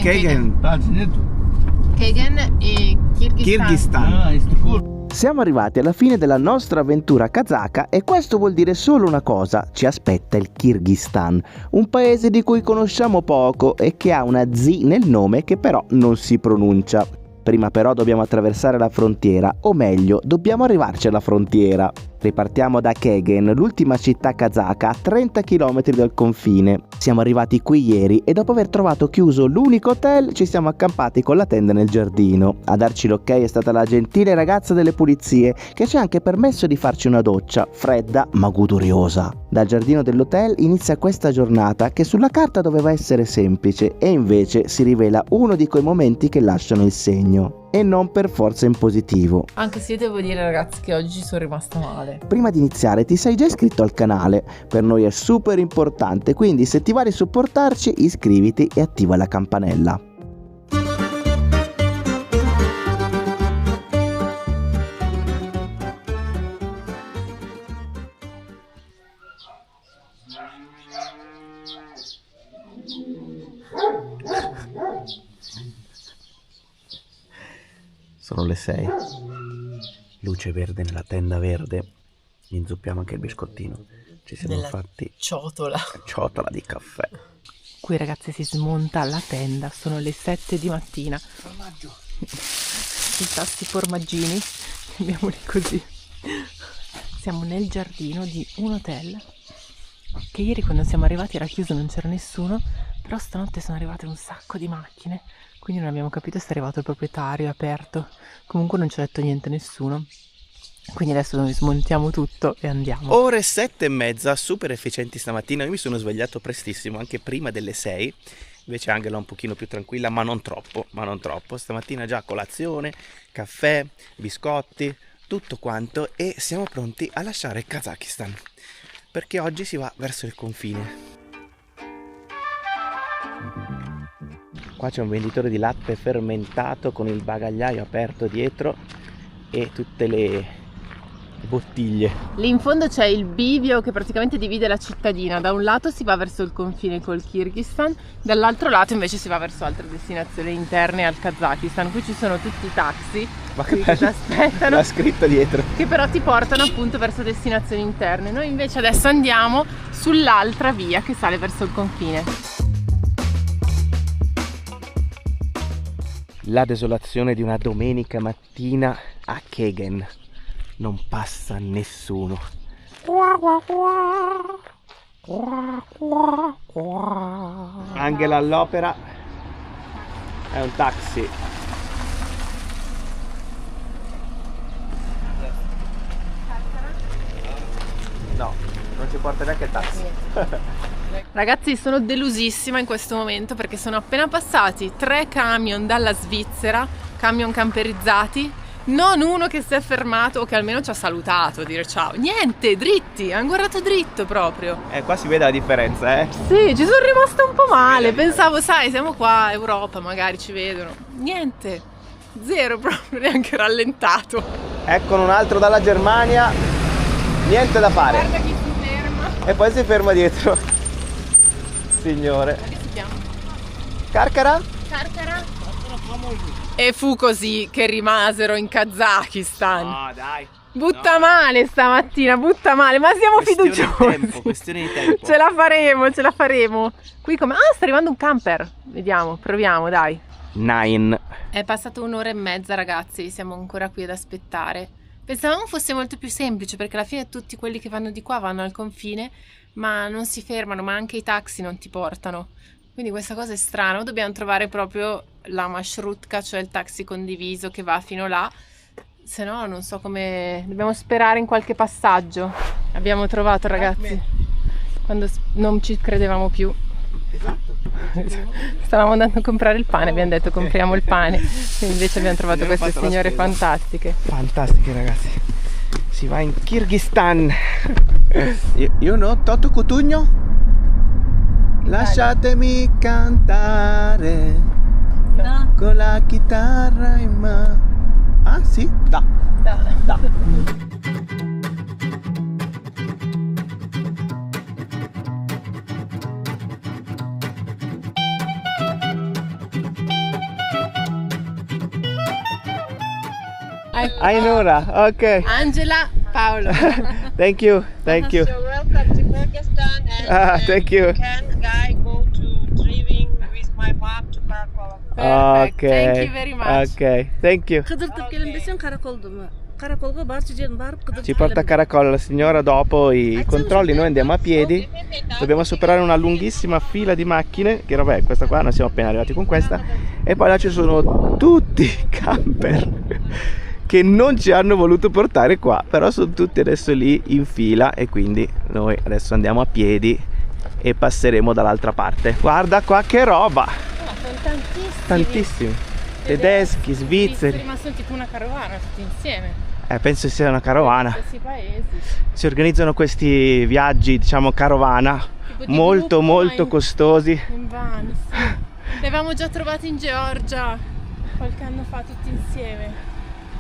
Kagen. Kagen e Kirghizistan. Siamo arrivati alla fine della nostra avventura kazaka e questo vuol dire solo una cosa: ci aspetta il Kirghizistan, un paese di cui conosciamo poco e che ha una Z nel nome che però non si pronuncia. Prima però dobbiamo attraversare la frontiera, o meglio, dobbiamo arrivarci alla frontiera. Ripartiamo da Kagen, l'ultima città kazaka a 30 km dal confine. Siamo arrivati qui ieri e dopo aver trovato chiuso l'unico hotel ci siamo accampati con la tenda nel giardino. A darci l'ok è stata la gentile ragazza delle pulizie che ci ha anche permesso di farci una doccia, fredda ma goduriosa. Dal giardino dell'hotel inizia questa giornata che sulla carta doveva essere semplice e invece si rivela uno di quei momenti che lasciano il segno. E non per forza in positivo. Anche se io devo dire, ragazzi, che oggi ci sono rimasta male. Prima di iniziare ti sei già iscritto al canale? Per noi è super importante, quindi se ti va di supportarci iscriviti e attiva la campanella. Sono le 6. Luce verde nella tenda verde. Inzuppiamo anche il biscottino. Ci siamo fatti ciotola di caffè. Qui, ragazzi, si smonta la tenda. Sono le 7 di mattina. Formaggio. I tassi formaggini, chiamiamoli così. Siamo nel giardino di un hotel che ieri quando siamo arrivati era chiuso, non c'era nessuno, però stanotte sono arrivate un sacco di macchine, quindi non abbiamo capito se è arrivato il proprietario, è aperto. Comunque non ci ha detto niente nessuno, quindi adesso noi smontiamo tutto e andiamo. Ore 7:30, super efficienti stamattina. Io mi sono svegliato prestissimo, anche prima delle 6. Invece Angela un pochino più tranquilla, ma non troppo. Stamattina già colazione, caffè, biscotti, tutto quanto, e siamo pronti a lasciare il Kazakistan, perché oggi si va verso il confine. Qua c'è un venditore di latte fermentato con il bagagliaio aperto dietro e tutte le bottiglie. Lì in fondo c'è il bivio che praticamente divide la cittadina. Da un lato si va verso il confine col Kirghizistan, dall'altro lato invece si va verso altre destinazioni interne al Kazakistan. Qui ci sono tutti i taxi che ti aspettano, l'ha scritto dietro, che però ti portano appunto verso destinazioni interne. Noi invece adesso andiamo sull'altra via che sale verso il confine. La desolazione di una domenica mattina a Kagen. Non passa nessuno. Angela all'opera. È un taxi. No, non ci porta neanche il taxi. Ragazzi, sono delusissima in questo momento perché sono appena passati 3 camion dalla Svizzera, camion camperizzati, non uno che si è fermato o che almeno ci ha salutato a dire ciao. Niente, dritti, hanno guardato dritto proprio. Qua si vede la differenza, eh? Sì, ci sono rimasta un po' male, pensavo, sai, siamo qua, Europa, magari ci vedono. Niente, zero proprio, neanche rallentato. Eccolo un altro dalla Germania, niente da fare. Guarda chi si ferma. E poi si ferma dietro. Signore. Come si chiama? Carcara? E fu così che rimasero in Kazakistan. No, dai. Butta male stamattina, butta male, ma siamo fiduciosi. Questione di tempo. Ce la faremo. Qui come... Ah, sta arrivando un camper. Vediamo, proviamo, dai. 9. È passata un'ora e mezza, ragazzi, siamo ancora qui ad aspettare. Pensavamo fosse molto più semplice perché alla fine tutti quelli che vanno di qua vanno al confine, ma non si fermano, ma anche i taxi non ti portano. Quindi questa cosa è strana, dobbiamo trovare proprio la marshrutka, cioè il taxi condiviso che va fino là, se no non so come, dobbiamo sperare in qualche passaggio. Abbiamo trovato, ragazzi, quando non ci credevamo più. Esatto. Stavamo andando a comprare il pane, abbiamo detto compriamo il pane, e invece abbiamo trovato queste signore fantastiche. Fantastiche, ragazzi. Si va in Kirghizistan. Io no, Toto Cutugno. Lasciatemi cantare con la chitarra in mano. Ah sì? Da. Ainura, ok. Angela, Paolo. Thank you. You're welcome to Kyrgyzstan and Thank you. can guy go to driving with my mom to Karakol. Perfect. Ok. Thank you very much. Ok, thank you. Кыдыртып келем десең Караколдо. Караколго барча жерин барып кыдыртып. Ci porta a Caracol la signora dopo i controlli, noi andiamo a piedi, dobbiamo superare una lunghissima fila di macchine, che vabbè, questa qua non siamo appena arrivati con questa, e poi là ci sono tutti i camper che non ci hanno voluto portare qua, però sono tutti adesso lì in fila e quindi noi adesso andiamo a piedi e passeremo dall'altra parte. Guarda qua che roba! Sono tantissimi. Tantissimi, tedeschi, svizzeri, Ma sono tipo una carovana tutti insieme. penso sia una carovana. Questi paesi. Si organizzano questi viaggi, diciamo carovana, Tipo di molto gruppo, molto in- costosi. In van, sì. Li avevamo già trovati in Georgia qualche anno fa tutti insieme.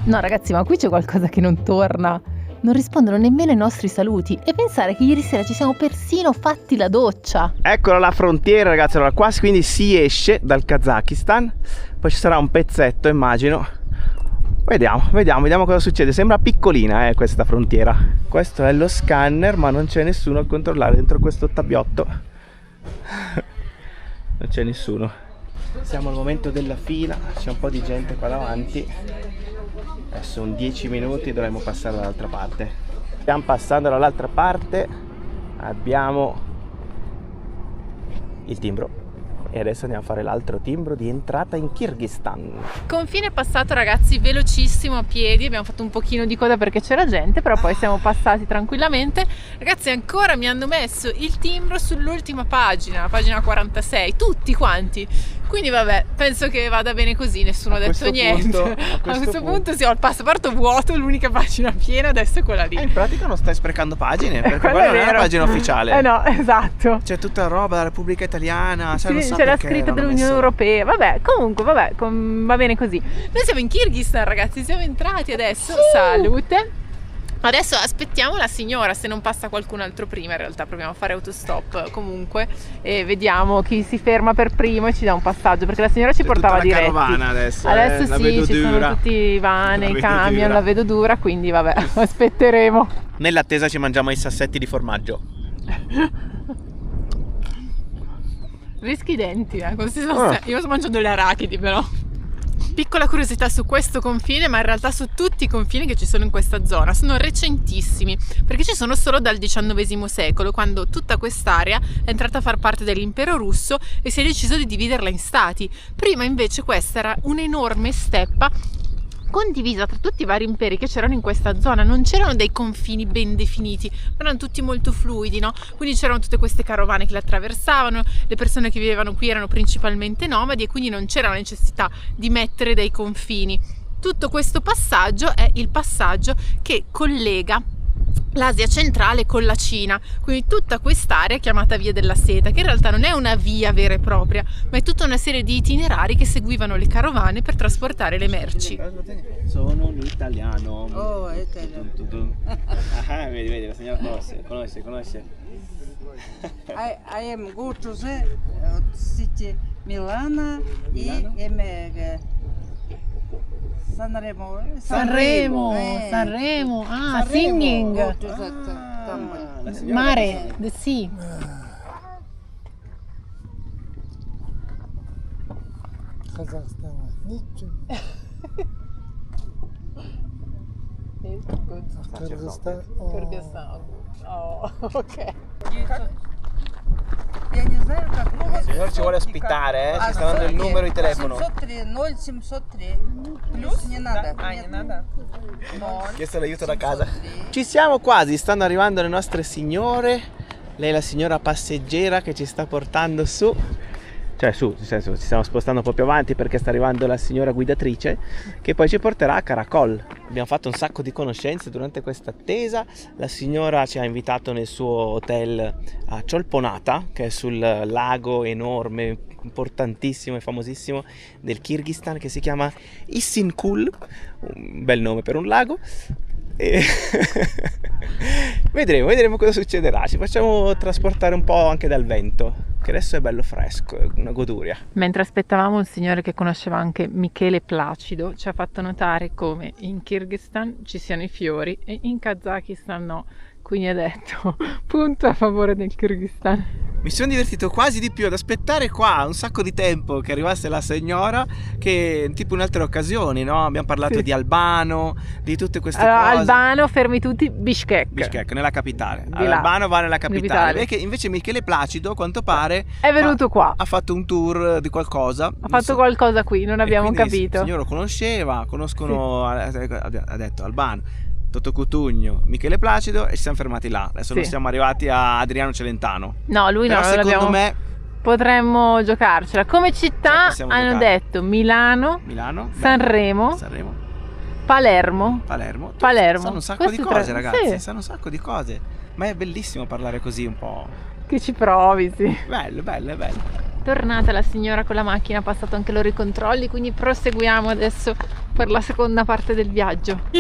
No ragazzi, ma qui c'è qualcosa che non torna. Non rispondono nemmeno ai nostri saluti. E pensare che ieri sera ci siamo persino fatti la doccia. Eccola la frontiera, ragazzi. Allora qua quindi si esce dal Kazakistan, poi ci sarà un pezzetto, immagino. Vediamo cosa succede. Sembra piccolina questa frontiera. Questo è lo scanner, ma non c'è nessuno a controllare dentro questo tabbiotto. Non c'è nessuno. Siamo al momento della fila, c'è un po' di gente qua davanti. Adesso sono 10 minuti e dovremo passare dall'altra parte. Stiamo passando dall'altra parte, abbiamo il timbro e adesso andiamo a fare l'altro timbro di entrata in Kyrgyzstan. Confine passato ragazzi, velocissimo a piedi, abbiamo fatto un pochino di coda perché c'era gente, però poi siamo passati tranquillamente. Ragazzi ancora mi hanno messo il timbro sull'ultima pagina, pagina 46, tutti quanti. Quindi vabbè, penso che vada bene così, nessuno ha detto niente. A questo punto sì, ho il passaporto vuoto, l'unica pagina piena adesso è quella lì. In pratica non stai sprecando pagine, perché Quello quella è non è la vero. pagina ufficiale. No, esatto. C'è tutta roba della Repubblica Italiana, cioè, Sì, non so c'è la perché scritta l'hanno dell'Unione messo. Europea. Vabbè, comunque, va bene così. Noi siamo in Kyrgyzstan, ragazzi, siamo entrati adesso. Salute. Adesso aspettiamo la signora, se non passa qualcun altro prima, in realtà proviamo a fare autostop comunque e vediamo chi si ferma per primo e ci dà un passaggio, perché la signora ci C'è portava tutta la diretti. carovana adesso, la sì, vedo ci dura. sono tutti i van, La i vedo camion, dura. la vedo dura, quindi vabbè, aspetteremo. Nell'attesa ci mangiamo i sassetti di formaggio. Rischi i denti, io sto mangiando le arachidi però. Piccola curiosità su questo confine, ma in realtà su tutti i confini che ci sono in questa zona, sono recentissimi, perché ci sono solo dal XIX secolo, quando tutta quest'area è entrata a far parte dell'impero russo e si è deciso di dividerla in stati. Prima invece questa era un'enorme steppa condivisa tra tutti i vari imperi che c'erano in questa zona, non c'erano dei confini ben definiti, ma erano tutti molto fluidi, no? Quindi c'erano tutte queste carovane che le attraversavano, le persone che vivevano qui erano principalmente nomadi e quindi non c'era la necessità di mettere dei confini. Tutto questo passaggio è il passaggio che collega l'Asia centrale con la Cina, quindi tutta quest'area chiamata Via della Seta, che in realtà non è una via vera e propria, ma è tutta una serie di itinerari che seguivano le carovane per trasportare le merci. Sono un italiano. Oh, è italiano. Ah, vedi, la signora conosce. I am go to the city Milano e Sanremo. Sanremo, Go singing, to that temple. mare, the sea. Kyrgyzstan. Oh, ok. Я не знаю, как Il signore ci vuole ospitare, ci sta dando il numero di telefono. 703 0703. Плюс не надо. Не надо. Chiesto l'aiuto da casa. Ci siamo quasi, stanno arrivando le nostre signore. Lei è la signora passeggera che ci sta portando su. Cioè su, nel senso, ci stiamo spostando un po' più avanti perché sta arrivando la signora guidatrice che poi ci porterà a Karakol. Abbiamo fatto un sacco di conoscenze durante questa attesa. La signora ci ha invitato nel suo hotel a Cholponata, che è sul lago enorme, importantissimo e famosissimo del Kyrgyzstan, che si chiama Issinkul, un bel nome per un lago. E vedremo cosa succederà. Ci facciamo trasportare un po' anche dal vento, che adesso è bello fresco, è una goduria. Mentre aspettavamo, un signore che conosceva anche Michele Placido ci ha fatto notare come in Kirghizistan ci siano i fiori e in Kazakistan no. Quindi ha detto punto a favore del Kirghizistan. Mi sono divertito quasi di più ad aspettare qua un sacco di tempo che arrivasse la signora, che tipo in altre occasioni, no? Abbiamo parlato di Albano, di tutte queste cose. Albano, fermi tutti, Bishkek, nella capitale. Di là. Albano va nella capitale. Capitale. Invece Michele Placido, a quanto pare, è venuto qua. Ha fatto un tour di qualcosa. Ha fatto qualcosa qui, non abbiamo capito. Il signore lo conosceva, conoscono, ha detto Albano, Toto Cutugno, Michele Placido, e ci siamo fermati là. Adesso non siamo arrivati a Adriano Celentano. No, lui però no, secondo me potremmo giocarcela. Come città hanno detto Milano, Sanremo, Palermo. Sanno un sacco di cose, ragazzi. Sì. Sanno un sacco di cose. Ma è bellissimo parlare così un po'. Che ci provi, sì. Bello. Tornata la signora con la macchina, ha passato anche loro i controlli, quindi proseguiamo adesso per la seconda parte del viaggio.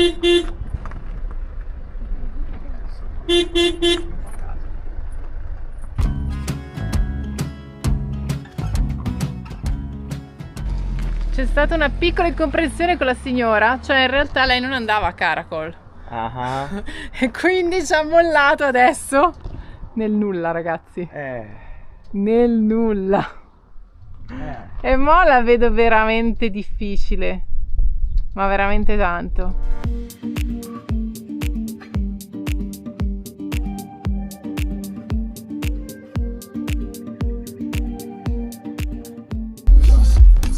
C'è stata una piccola incomprensione con la signora, cioè in realtà lei non andava a Karakol. E quindi ci ha mollato adesso nel nulla, ragazzi. Nel nulla. E mo la vedo veramente difficile, ma veramente tanto.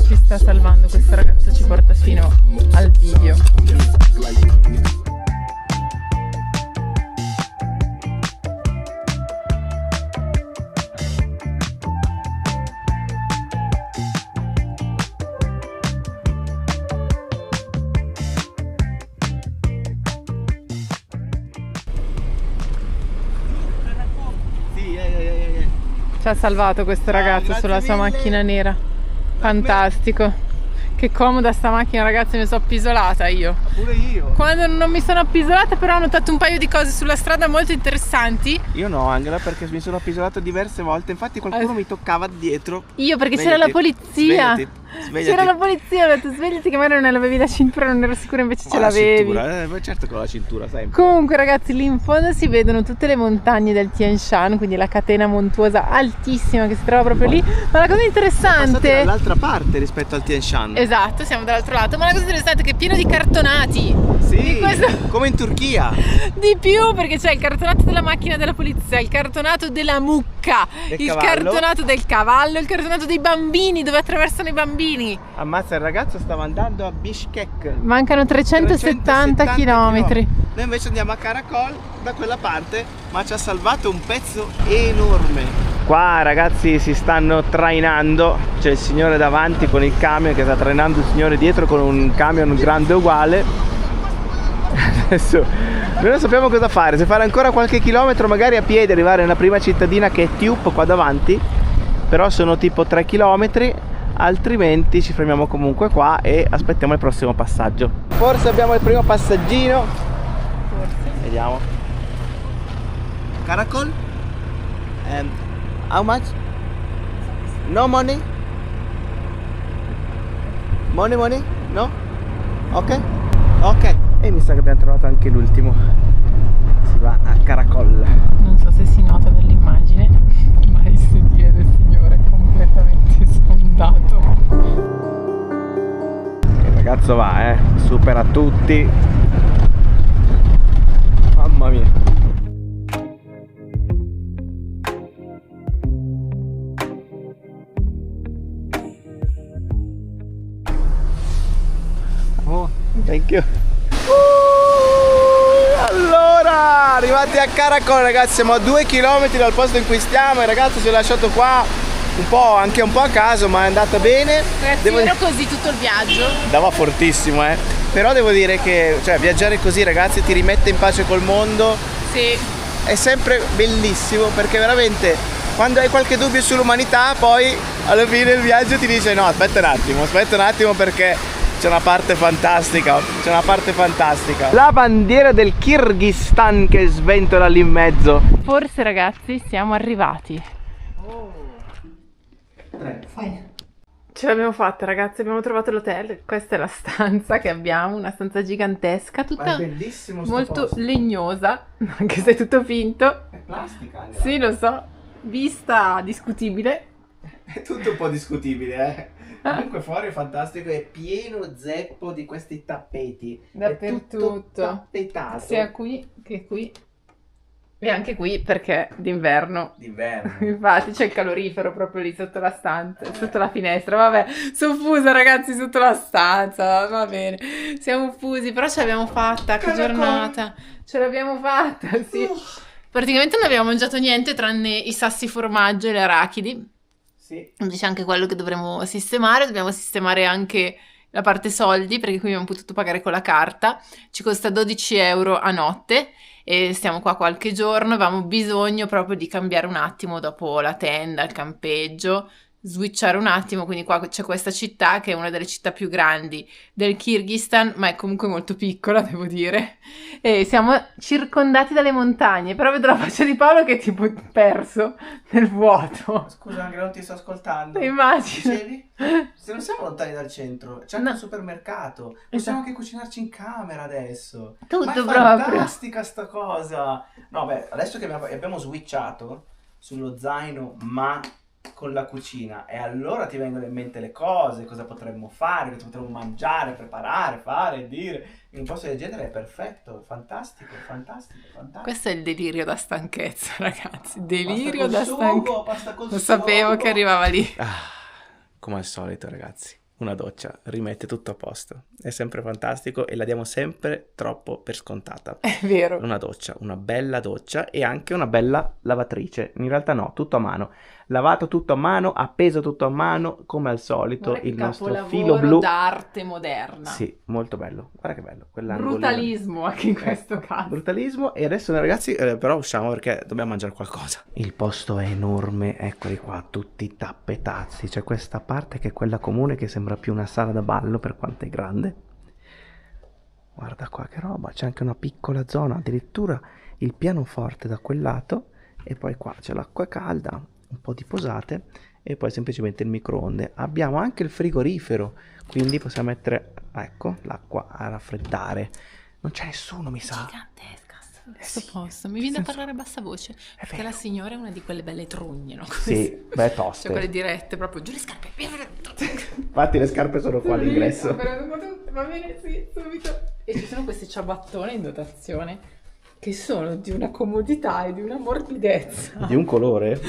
Ci sta salvando questo ragazzo, ci porta fino al video. Ci ha salvato questo ragazzo sulla sua macchina nera. Fantastico. Che comoda sta macchina, ragazzi, mi sono appisolata io. Pure io. Quando non mi sono appisolata però ho notato un paio di cose sulla strada molto interessanti. Io no, Angela, perché mi sono appisolato diverse volte. Infatti qualcuno mi toccava dietro. Io perché c'era la polizia. Svegliati. C'era la polizia, ho detto svegliati che magari non avevi la cintura, non ero sicura, invece ce l'avevi. Certo che ho la cintura, sai. Comunque ragazzi, lì in fondo si vedono tutte le montagne del Tian Shan, quindi la catena montuosa altissima che si trova proprio lì. Ma la cosa interessante è dall'altra parte rispetto al Tian Shan. Esatto, siamo dall'altro lato. Ma la cosa interessante è che è pieno di cartonati. Sì, come in Turchia. Di più, perché c'è il cartonato della macchina della polizia, il cartonato della mucca, cartonato del cavallo, il cartonato dei bambini, dove attraversano i bambini. Ammazza, il ragazzo stava andando a Bishkek. Mancano 370 chilometri. Noi invece andiamo a Karakol da quella parte, ma ci ha salvato un pezzo enorme. Qua ragazzi si stanno trainando, c'è il signore davanti con il camion che sta trainando il signore dietro con un camion grande uguale. Adesso noi non sappiamo cosa fare, se fare ancora qualche chilometro magari a piedi, arrivare nella prima cittadina che è Tiup qua davanti, però sono tipo 3 chilometri, altrimenti ci fermiamo comunque qua e aspettiamo il prossimo passaggio. Forse abbiamo il primo passaggino. Forse. Vediamo. Karakol? How much? No money? Money? No? Ok? Ok. E mi sa che abbiamo trovato anche l'ultimo. Si va a Karakol. Non so se si nota dall'immagine, ma il sedile del signore è completamente sfondato. Il ragazzo va, supera tutti. Mamma mia. Oh, thank you. Allora, arrivati a Karakol ragazzi, siamo a 2 km dal posto in cui stiamo. Il ragazzo si è lasciato qua anche un po' a caso, ma è andata bene. Ragazzi, ero così tutto il viaggio. Dava fortissimo, però devo dire che viaggiare così ragazzi ti rimette in pace col mondo. Sì. È sempre bellissimo, perché veramente quando hai qualche dubbio sull'umanità, poi alla fine del viaggio ti dice no, aspetta un attimo, perché c'è una parte fantastica, c'è una parte fantastica. La bandiera del Kirghizistan che sventola lì in mezzo. Forse ragazzi siamo arrivati. Ce l'abbiamo fatta ragazzi, abbiamo trovato l'hotel. Questa è la stanza che abbiamo, una stanza gigantesca, tutta molto legnosa, anche se è tutto finto. È plastica anche. Sì, lo so, vista discutibile. È tutto un po' discutibile, Comunque fuori è fantastico, è pieno zeppo di questi tappeti. Dappertutto. È tutto tappetato. Sia qui che qui. E anche qui perché d'inverno. Infatti c'è il calorifero proprio lì sotto la stanza, sotto la finestra. Vabbè, sono fusa ragazzi sotto la stanza, va bene. Siamo fusi, però ce l'abbiamo fatta, che giornata. Ce l'abbiamo fatta, sì. Praticamente non abbiamo mangiato niente tranne i sassi formaggio e le arachidi. Sì. C'è anche quello che dovremo sistemare, dobbiamo sistemare anche la parte soldi perché qui abbiamo potuto pagare con la carta, ci costa 12 euro a notte e stiamo qua qualche giorno, avevamo bisogno proprio di cambiare un attimo dopo la tenda, il campeggio, switchare un attimo, quindi qua c'è questa città che è una delle città più grandi del Kirghizistan, ma è comunque molto piccola devo dire, e siamo circondati dalle montagne, però vedo la faccia di Paolo che è tipo perso nel vuoto. Scusa anche non ti sto ascoltando. Immagino. Dicevi? Se non siamo lontani dal centro, c'è anche un supermercato, possiamo anche cucinarci in camera adesso. Tutto ma è proprio. fantastica sta cosa. No beh, adesso che abbiamo switchato sullo zaino ma con la cucina e allora ti vengono in mente le cose, cosa potremmo fare, cosa potremmo mangiare, preparare, fare, dire. In un posto del genere è perfetto, fantastico. Questo è il delirio da stanchezza, ragazzi. Delirio da stanchezza. Lo sapevo che arrivava lì. Come al solito, ragazzi. Una doccia rimette tutto a posto. È sempre fantastico e la diamo sempre troppo per scontata. È vero. Una doccia, una bella doccia e anche una bella lavatrice. In realtà no, tutto a mano. Lavato tutto a mano, appeso tutto a mano, come al solito il nostro filo blu. D'arte moderna. Sì, molto bello. Guarda che bello. Brutalismo anche in questo caso. Brutalismo. E adesso ragazzi, però usciamo perché dobbiamo mangiare qualcosa. Il posto è enorme, eccoli qua, tutti tappetazzi. C'è questa parte che è quella comune che sembra più una sala da ballo per quanto è grande. Guarda qua che roba, c'è anche una piccola zona, addirittura il pianoforte da quel lato e poi qua c'è l'acqua calda, un po' di posate e poi semplicemente il microonde. Abbiamo anche il frigorifero, quindi possiamo mettere, ecco, l'acqua a raffreddare. Non c'è nessuno, mi sa. Gigantesca questo posto. Mi viene da parlare a bassa voce perché la signora è una di quelle belle trugne, no? Sì, beh, toste. Cioè quelle dirette, proprio giù le scarpe. Infatti le scarpe sono qua all'ingresso. Va bene, sì, subito. E ci sono questi ciabattoni in dotazione che sono di una comodità e di una morbidezza. Di un colore?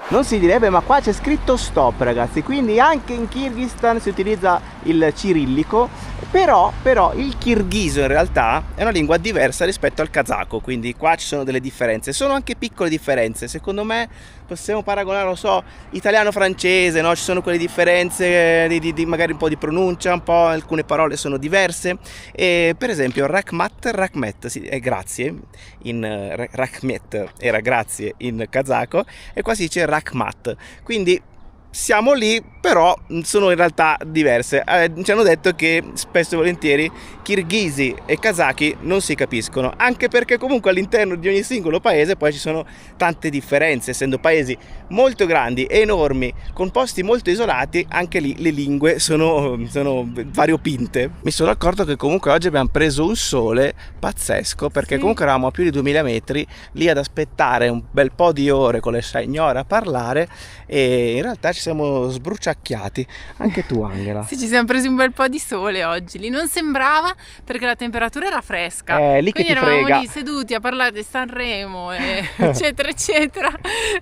Non si direbbe, ma qua c'è scritto stop, ragazzi, quindi anche in Kirghizistan si utilizza il cirillico, però il kirghizo in realtà è una lingua diversa rispetto al kazako, quindi qua ci sono delle differenze, sono anche piccole differenze, secondo me possiamo paragonare, lo so, italiano-francese, no? Ci sono quelle differenze di magari un po' di pronuncia, un po' alcune parole sono diverse, e per esempio Rakhmet sì, è grazie, in Rakhmet era grazie in kazako, e qua si dice Rakhmat, quindi siamo lì, però sono in realtà diverse. Ci hanno detto che spesso e volentieri kirghisi e kazaki non si capiscono, anche perché comunque all'interno di ogni singolo paese poi ci sono tante differenze, essendo paesi molto grandi, enormi, con posti molto isolati, anche lì le lingue sono variopinte. Mi sono accorto che comunque oggi abbiamo preso un sole pazzesco, perché comunque eravamo a più di 2000 metri lì ad aspettare un bel po' di ore con le signore a parlare, e in realtà ci siamo sbruciacchiati. Anche tu, Angela. Sì, ci siamo presi un bel po' di sole oggi. Lì non sembrava perché la temperatura era fresca. Lì che quindi ti eravamo frega. lì seduti a parlare di Sanremo, eccetera, eccetera.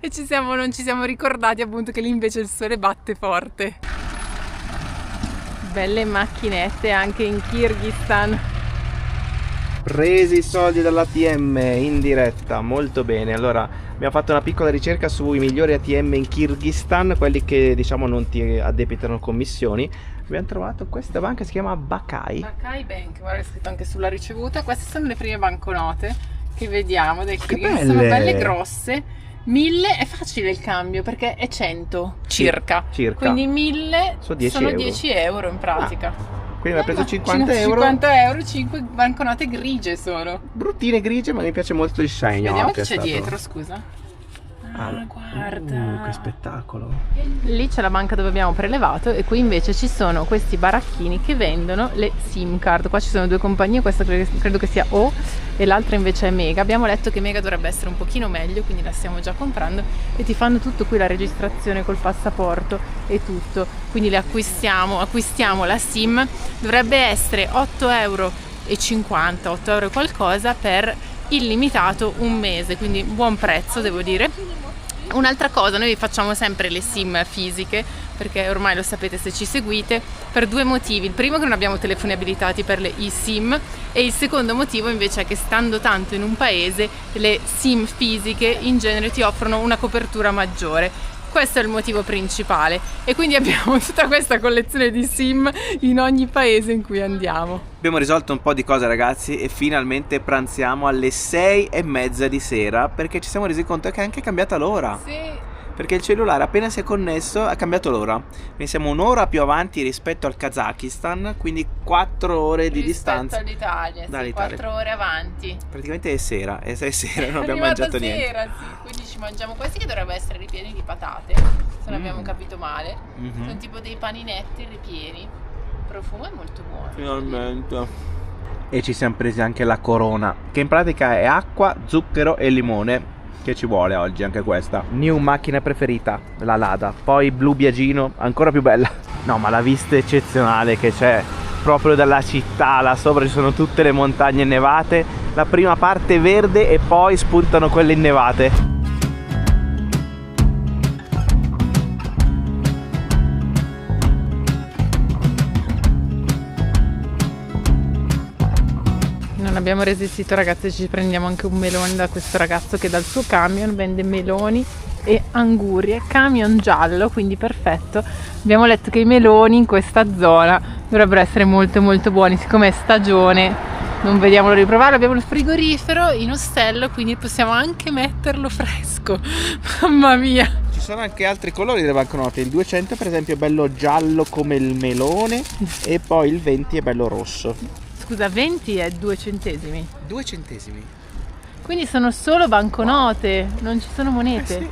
E non ci siamo ricordati appunto che lì invece il sole batte forte. Belle macchinette anche in Kirghizistan. Presi i soldi dall'ATM in diretta, molto bene. Allora abbiamo fatto una piccola ricerca sui migliori ATM in Kirghizistan, quelli che diciamo non ti addebitano commissioni. Abbiamo trovato questa banca, si chiama Bakai Bank, guarda, è scritto anche sulla ricevuta. Queste sono le prime banconote che vediamo del Kirghizistan, belle. sono belle grosse 1000 è facile il cambio perché è 100 circa. Quindi 1000 sono 10 euro in pratica. Quindi mi ha preso 50 euro. 50 euro, 5 banconote grigie sono. Bruttine grigie, ma mi piace molto il segno. Vediamo che c'è dietro, scusa. Guarda. Che spettacolo. Lì c'è la banca dove abbiamo prelevato e qui invece ci sono questi baracchini che vendono le SIM card. Qua ci sono due compagnie, questa credo che sia O e l'altra invece è Mega. Abbiamo letto che Mega dovrebbe essere un pochino meglio, quindi la stiamo già comprando e ti fanno tutto qui, la registrazione col passaporto e tutto. Quindi le acquistiamo la SIM, dovrebbe essere 8,50 €, 8 euro e qualcosa per illimitato un mese, quindi buon prezzo devo dire. Un'altra cosa, noi facciamo sempre le SIM fisiche perché ormai lo sapete se ci seguite, per due motivi. Il primo è che non abbiamo telefoni abilitati per le eSIM e il secondo motivo invece è che stando tanto in un paese le SIM fisiche in genere ti offrono una copertura maggiore. Questo è il motivo principale e quindi abbiamo tutta questa collezione di SIM in ogni paese in cui andiamo. Abbiamo risolto un po' di cose ragazzi e finalmente pranziamo alle 6:30 di sera perché ci siamo resi conto che è anche cambiata l'ora. Sì. Perché il cellulare appena si è connesso ha cambiato l'ora. Quindi siamo un'ora più avanti rispetto al Kazakistan, quindi 4 ore di distanza. Rispetto all'Italia, 4 ore avanti. Praticamente è sera, non abbiamo mangiato niente. Sera, sì. Quindi ci mangiamo questi che dovrebbero essere ripieni di patate, se non abbiamo capito male. Sono tipo dei paninetti ripieni. Il profumo è molto buono. Finalmente. E ci siamo presi anche la Corona, che in pratica è acqua, zucchero e limone. Che ci vuole oggi anche questa. New macchina preferita, la Lada. Poi blu Biagino, ancora più bella. No, ma la vista eccezionale che c'è proprio dalla città. Là sopra ci sono tutte le montagne innevate. La prima parte verde e poi spuntano quelle innevate. Non abbiamo resistito ragazzi, ci prendiamo anche un melone da questo ragazzo che dal suo camion vende meloni e angurie, camion giallo, quindi perfetto. Abbiamo letto che i meloni in questa zona dovrebbero essere molto molto buoni, siccome è stagione non vediamo l'ora di provarlo. Abbiamo il frigorifero in ostello, quindi possiamo anche metterlo fresco. Mamma mia, ci sono anche altri colori delle banconote. Il 200 per esempio è bello giallo come il melone e poi il 20 è bello rosso. Scusa, 20 è 2 centesimi. 2 centesimi. Quindi sono solo banconote, non ci sono monete. Sì.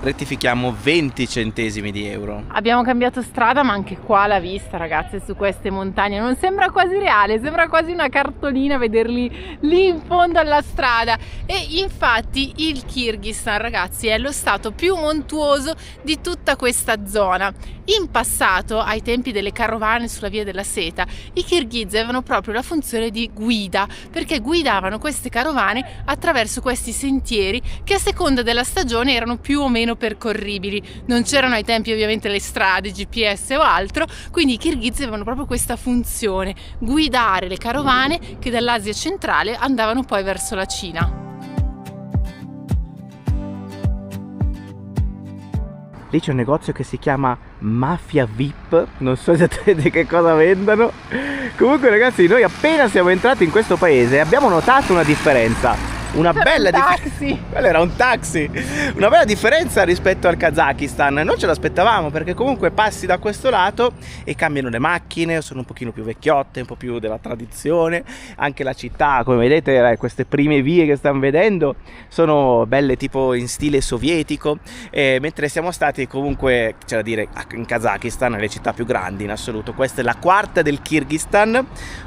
Rettifichiamo 20 centesimi di euro. Abbiamo cambiato strada, ma anche qua la vista, ragazze, su queste montagne non sembra quasi reale, sembra quasi una cartolina vederli lì in fondo alla strada. E infatti il Kirghizistan, ragazzi, è lo stato più montuoso di tutta questa zona. In passato, ai tempi delle carovane sulla via della seta, i kirghizi avevano proprio la funzione di guida, perché guidavano queste carovane attraverso questi sentieri che a seconda della stagione erano più o meno percorribili. Non c'erano ai tempi ovviamente le strade, GPS o altro, quindi i kirghizi avevano proprio questa funzione, guidare le carovane che dall'Asia centrale andavano poi verso la Cina. Lì c'è un negozio che si chiama Mafia VIP, non so esattamente che cosa vendano. Comunque ragazzi, noi appena siamo entrati in questo paese abbiamo notato una differenza. Una bella differenza. Quello era un taxi. Una bella differenza rispetto al Kazakistan. Non ce l'aspettavamo perché comunque passi da questo lato e cambiano le macchine, sono un pochino più vecchiotte, un po' più della tradizione. Anche la città, come vedete, queste prime vie che stiamo vedendo sono belle tipo in stile sovietico. Mentre siamo stati comunque, c'è da dire, in Kazakistan, le città più grandi in assoluto. Questa è la quarta del Kirghizistan,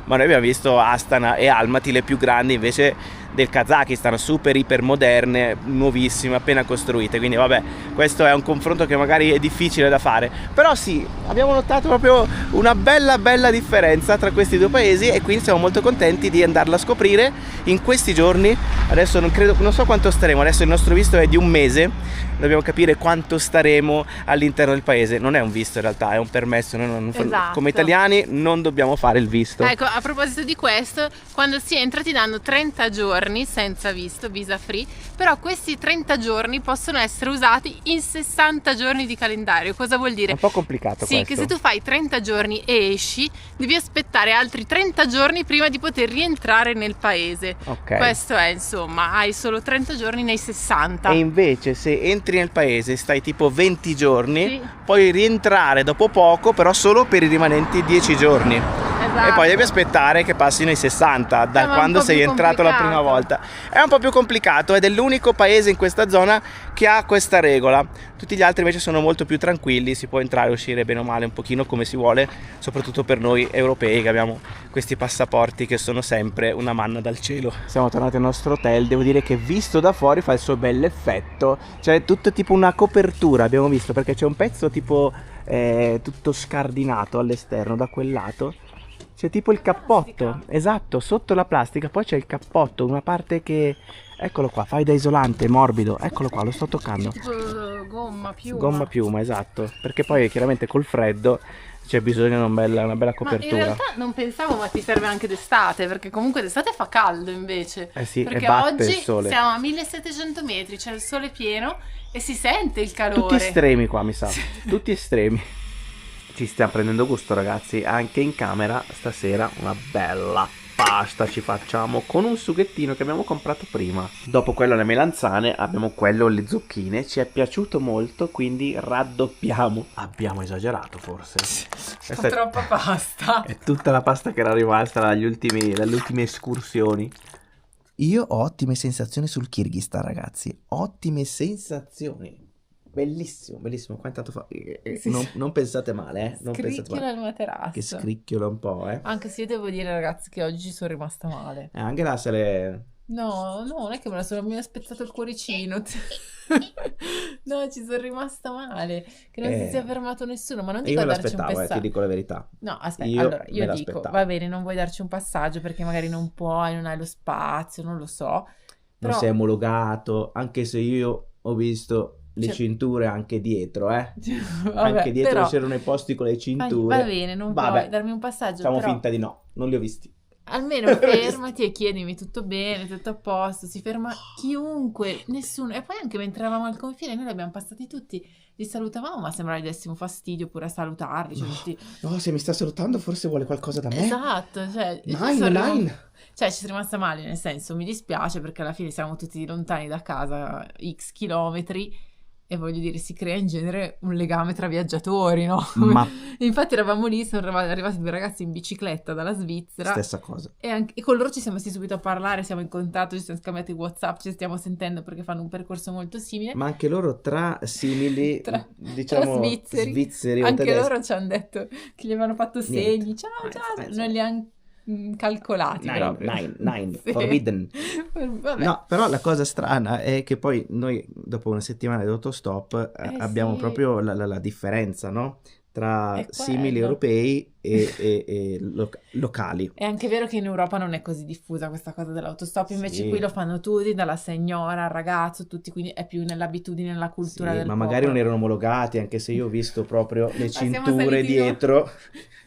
ma noi abbiamo visto Astana e Almaty, le più grandi invece del Kazakistan, super iper moderne, nuovissime, appena costruite. Quindi vabbè, questo è un confronto che magari è difficile da fare, però sì, abbiamo notato proprio una bella differenza tra questi due paesi e quindi siamo molto contenti di andarla a scoprire in questi giorni. Adesso non so quanto staremo, adesso il nostro visto è di un mese, dobbiamo capire quanto staremo all'interno del paese. Non è un visto in realtà, è un permesso. Esatto. Come italiani non dobbiamo fare il visto. Ecco, a proposito di questo, quando si entra ti danno 30 giorni giorni senza visto, visa free, però questi 30 giorni possono essere usati in 60 giorni di calendario. Cosa vuol dire? È un po' complicato Sì, questo. che se tu fai 30 giorni e esci, devi aspettare altri 30 giorni prima di poter rientrare nel paese. Ok. Questo è, insomma, hai solo 30 giorni nei 60. E invece se entri nel paese stai tipo 20 giorni, Sì. puoi rientrare dopo poco, però solo per i rimanenti 10 giorni. Esatto. E poi devi aspettare che passino i 60 da ma è un quando po' sei più entrato la prima complicato. volta. È un po' più complicato ed è l'unico paese in questa zona che ha questa regola. Tutti gli altri invece sono molto più tranquilli, si può entrare e uscire bene o male un pochino come si vuole, soprattutto per noi europei che abbiamo questi passaporti che sono sempre una manna dal cielo. Siamo tornati al nostro hotel, devo dire che visto da fuori fa il suo bell'effetto, c'è tutto tipo una copertura, abbiamo visto, perché c'è un pezzo tipo tutto scardinato all'esterno da quel lato. C'è tipo il cappotto, esatto, sotto la plastica, poi c'è il cappotto, una parte che, eccolo qua, fai da isolante, morbido, eccolo qua, lo sto toccando. Tipo gomma, piuma. Gomma piuma, esatto, perché poi chiaramente col freddo c'è bisogno di una bella copertura. Ma in realtà non pensavo, ma ti serve anche d'estate, perché comunque d'estate fa caldo invece. Eh sì, perché e batte oggi il sole. siamo a 1700 metri, c'è il sole pieno e si sente il calore. Tutti estremi qua, mi sa, tutti estremi. Ci stiamo prendendo gusto, ragazzi, anche in camera stasera una bella pasta ci facciamo con un sughettino che abbiamo comprato prima. Dopo quello le melanzane abbiamo quello le zucchine, ci è piaciuto molto, quindi raddoppiamo. Abbiamo esagerato forse. Questa Troppa pasta. è tutta la pasta che era rimasta dalle ultime escursioni. Io ho ottime sensazioni sul Kirghizistan, ragazzi, ottime sensazioni. Bellissimo, bellissimo. Qua intanto non pensate male, non pensate Scricchiola male. il materasso. Che scricchiola un po', Anche se io devo dire, ragazzi, che oggi ci sono rimasta male. Anche là se le... No, non è che mi ha spezzato il cuoricino. No, ci sono rimasta male. Che non si sia fermato nessuno. Ma non dico Io me darci un l'aspettavo, ti passaggio. dico la verità. No, aspetta, Io allora me io dico, l'aspettavo. va bene, non vuoi darci un passaggio perché magari non puoi, non hai lo spazio, non lo so. Non Però sei omologato, anche se io ho visto le Cioè- cinture anche dietro, Vabbè, anche dietro però- c'erano i posti con le cinture. Va bene, non Vabbè, puoi darmi un passaggio, facciamo però finta di no, non li ho visti. almeno fermati e chiedimi tutto bene, tutto a posto. Si ferma chiunque, nessuno. E poi anche mentre eravamo al confine, noi li abbiamo passati tutti, li salutavamo, ma sembrava gli dessimo fastidio pure a salutarli. Cioè, tutti... No, se mi sta salutando forse vuole qualcosa da me. Esatto, cioè, Nine. cioè ci sono rimasta male, nel senso mi dispiace perché alla fine siamo tutti lontani da casa x chilometri e voglio dire si crea in genere un legame tra viaggiatori, no? Ma Infatti eravamo lì, sono arrivati due ragazzi in bicicletta dalla Svizzera stessa cosa. e con loro ci siamo messi subito a parlare, siamo in contatto, ci siamo scambiati WhatsApp, ci stiamo sentendo perché fanno un percorso molto simile. Ma anche loro tra simili, Tra diciamo, svizzeri, o anche tedeschi. loro ci hanno detto che gli avevano fatto segni, Niente. ciao, Niente. non li hanno calcolati proprio. Nine, Sì. forbidden. Vabbè. No, però la cosa strana è che poi noi dopo una settimana di autostop abbiamo sì. proprio la differenza, no? Tra È simili quello. europei e locali. È anche vero che in Europa non è così diffusa questa cosa dell'autostop, invece Sì. qui lo fanno tutti, dalla signora al ragazzo, tutti, quindi è più nell'abitudine, nella cultura Sì, del ma magari non popolo. erano omologati, anche se io ho visto proprio le siamo cinture saliti dietro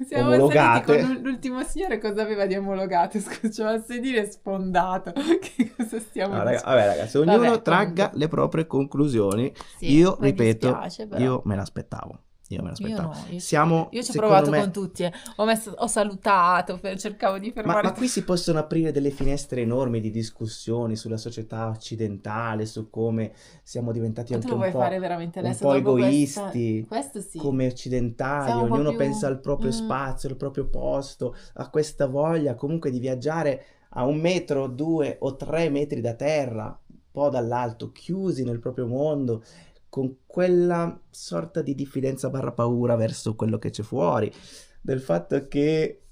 Siamo omologate. saliti con l'ultimo signore, cosa aveva di omologato? Scusa, il sedile sfondato. Che cosa stiamo No, dicendo? vabbè, ragazzi, ognuno Vabbè, tragga comunque. le proprie conclusioni. Sì, Io mi ripeto, dispiace, però. io me l'aspettavo. Io no, io Siamo, io ci ho secondo provato me- con tutti, ho salutato, cercavo di Ma fermare qui si possono aprire delle finestre enormi di discussioni sulla società occidentale, su come siamo diventati Ma anche tu lo un vuoi po', fare veramente un adesso po' dopo egoisti, questo sì. come occidentali, Siamo un po' ognuno più- pensa al proprio Mm. spazio, al proprio posto, ha questa voglia comunque di viaggiare a 1 metro, 2 o 3 metri da terra, un po' dall'alto, chiusi nel proprio mondo, con quella sorta di diffidenza barra paura verso quello che c'è fuori, del fatto che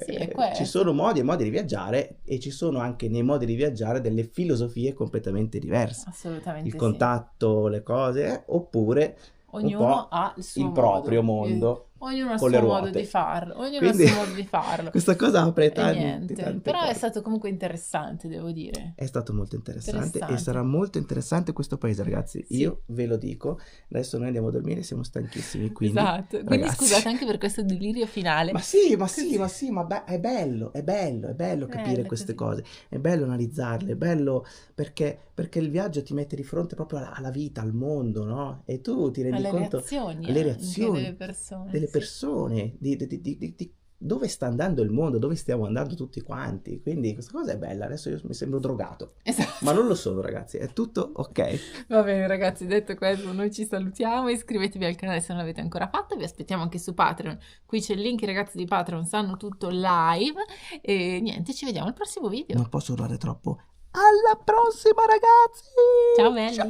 sì, è questo. ci sono modi e modi di viaggiare e ci sono anche nei modi di viaggiare delle filosofie completamente diverse. Assolutamente Il sì. contatto, le cose, oppure Ognuno un po' ha il suo il proprio modo. mondo. Ognuno ha il con suo le modo ruote. di farlo, ognuno Quindi, ha il suo modo di farlo. Questa cosa apre E tante niente, però è cose. stato comunque interessante, devo dire. È stato molto interessante e Interessante. sarà molto interessante questo paese, ragazzi. Sì. Io ve lo dico, adesso noi andiamo a dormire, siamo stanchissimi, quindi Esatto, quindi ragazzi, scusate anche per questo delirio finale. ma sì, è bello capire Bello queste così. cose, è bello analizzarle, è bello perché il viaggio ti mette di fronte proprio alla vita, al mondo, no? E tu ti rendi Alle conto reazioni alle anche reazioni delle persone, sì. persone, di dove sta andando il mondo, dove stiamo andando tutti quanti. Quindi questa cosa è bella. Adesso io mi sembro drogato, Esatto. ma non lo sono, ragazzi, è tutto ok. Va bene ragazzi, detto questo noi ci salutiamo, iscrivetevi al canale se non l'avete ancora fatto, vi aspettiamo anche su Patreon, qui c'è il link, i ragazzi di Patreon sanno tutto live e niente, ci vediamo al prossimo video. Non posso urlare troppo. Alla prossima, ragazzi! Ciao belli! Ciao!